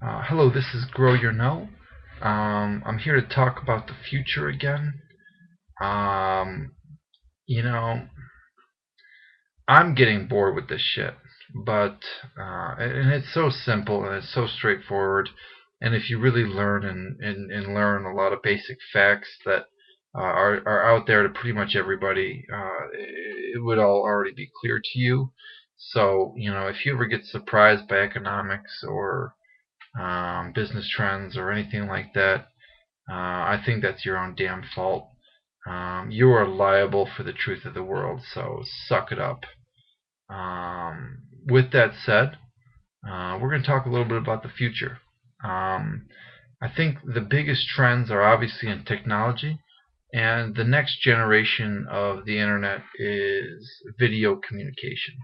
Hello, this is Grow Your Know. I'm here to talk about the future again. Um, you know, I'm getting bored with this shit, but and it's so simple and it's so straightforward. And if you really learn and learn a lot of basic facts that are out there to pretty much everybody, it would all already be clear to you. So, if you ever get surprised by economics or business trends or anything like that, I think that's your own damn fault. You are liable for the truth of the world, so suck it up. With that said, we're going to talk a little bit about the future. Um, I think the biggest trends are obviously in technology, and the next generation of the internet is video communication.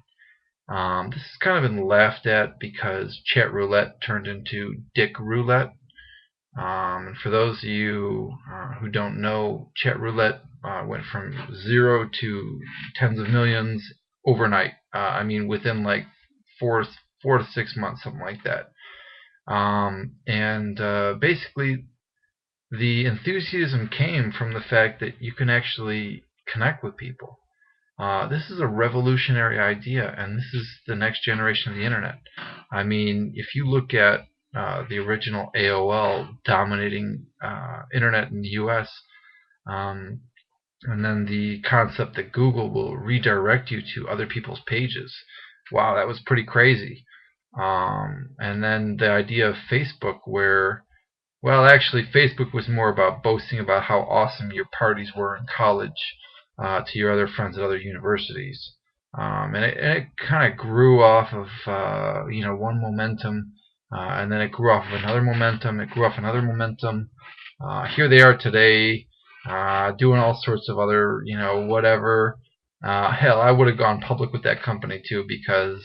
This has kind of been laughed at because chat roulette turned into dick roulette. And for those of you who don't know, chat roulette went from zero to tens of millions overnight. I mean, within like four to 6 months, something like that. And basically, the enthusiasm came from the fact that you can actually connect with people. This is a revolutionary idea, and this is the next generation of the internet. I mean, if you look at the original AOL dominating internet in the US, um, and then the concept that Google will redirect you to other people's pages. Wow, that was pretty crazy. And then the idea of Facebook, where, well, actually, Facebook was more about boasting about how awesome your parties were in college to your other friends at other universities. And it kind of grew off of one momentum, and then it grew off of another momentum. It grew off another momentum. Here they are today, doing all sorts of other whatever. Hell, I would have gone public with that company too because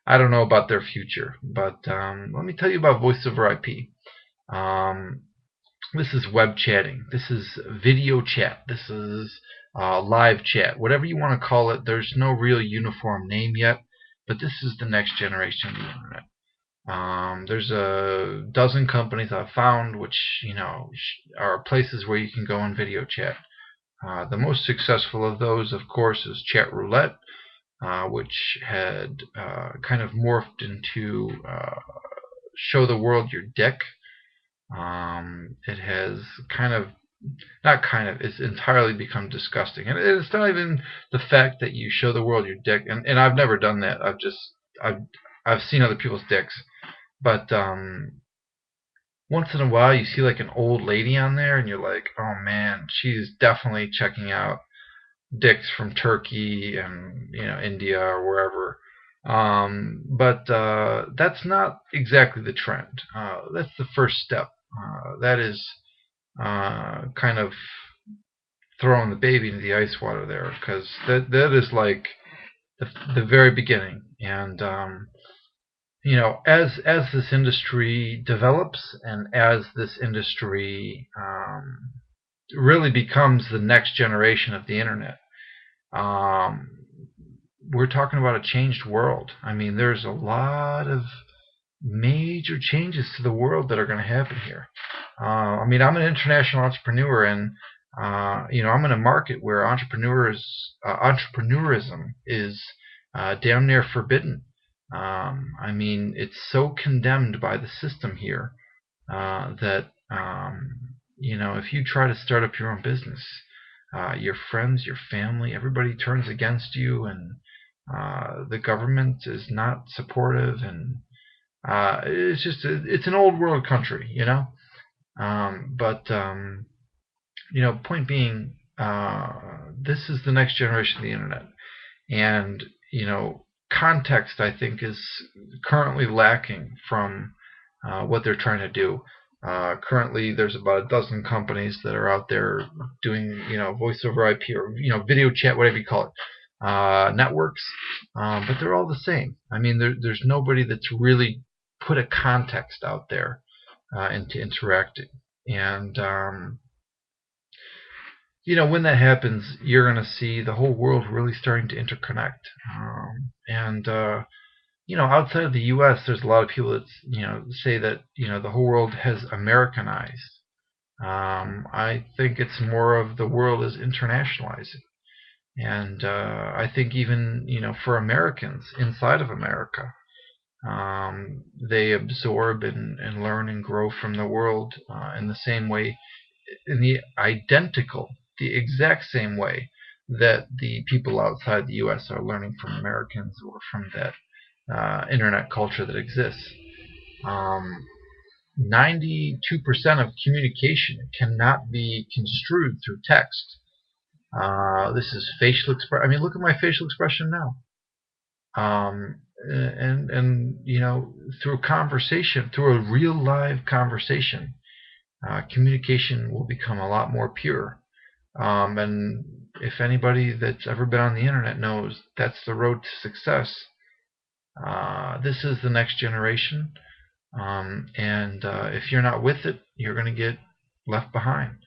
I don't know about their future. But let me tell you about voice over IP. Um, this is web chatting. This is video chat. This is live chat. Whatever you want to call it, there's no real uniform name yet, but this is the next generation of the internet. There's a dozen companies I've found which are places where you can go and video chat. The most successful of those, of course, is Chat Roulette, which had kind of morphed into show the world your dick. It has kind of, not kind of, it's entirely become disgusting. And it's not even the fact that you show the world your dick, and I've never done that. I've I've seen other people's dicks, but once in a while you see like an old lady on there, and you're like, oh man, she's definitely checking out dicks from Turkey and India or wherever. But that's not exactly the trend. That's the first step. That is kind of throwing the baby into the ice water there, because that is like the very beginning. And as this industry develops and as this industry really becomes the next generation of the internet, um, we're talking about a changed world. I mean, there's a lot of major changes to the world that are going to happen here. I mean, I'm an international entrepreneur, and I'm in a market where entrepreneurism is damn near forbidden. I mean, it's so condemned by the system here that if you try to start up your own business, your friends, your family, everybody turns against you, and the government is not supportive, and it's an old world country, but point being, this is the next generation of the internet, and context, I think, is currently lacking from what they're trying to do. Currently, there's about a dozen companies that are out there doing, voice over IP or video chat, whatever you call it, networks, but they're all the same. I mean, there's nobody that's really put a context out there into interacting. And when that happens, you're going to see the whole world really starting to interconnect. And outside of the U.S., there's a lot of people that say that the whole world has Americanized. I think it's more of the world is internationalizing, and I think even for Americans inside of America, they absorb and learn and grow from the world in the same way, in the exact same way that the people outside the U.S. are learning from Americans or from that internet culture that exists. Um, 92% of communication cannot be construed through text. This is facial expression. I mean, look at my facial expression now. And through conversation, through a real live conversation, communication will become a lot more pure. And if anybody that's ever been on the internet knows that's the road to success, this is the next generation. And if you're not with it, you're going to get left behind.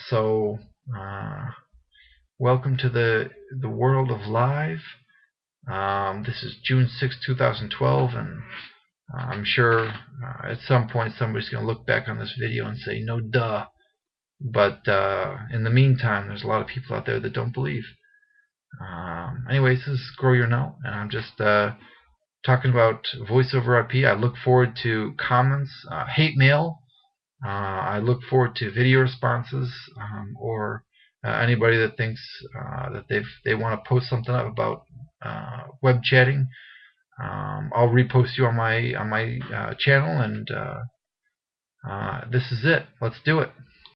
So, welcome to the world of live. This is June 6, 2012, and I'm sure at some point somebody's going to look back on this video and say, no duh. But in the meantime, there's a lot of people out there that don't believe. Anyways, this is Grow Your Know, and I'm just talking about voice over IP. I look forward to comments, hate mail. I look forward to video responses, or anybody that thinks that they want to post something up about web chatting. I'll repost you on my channel, and this is it. Let's do it.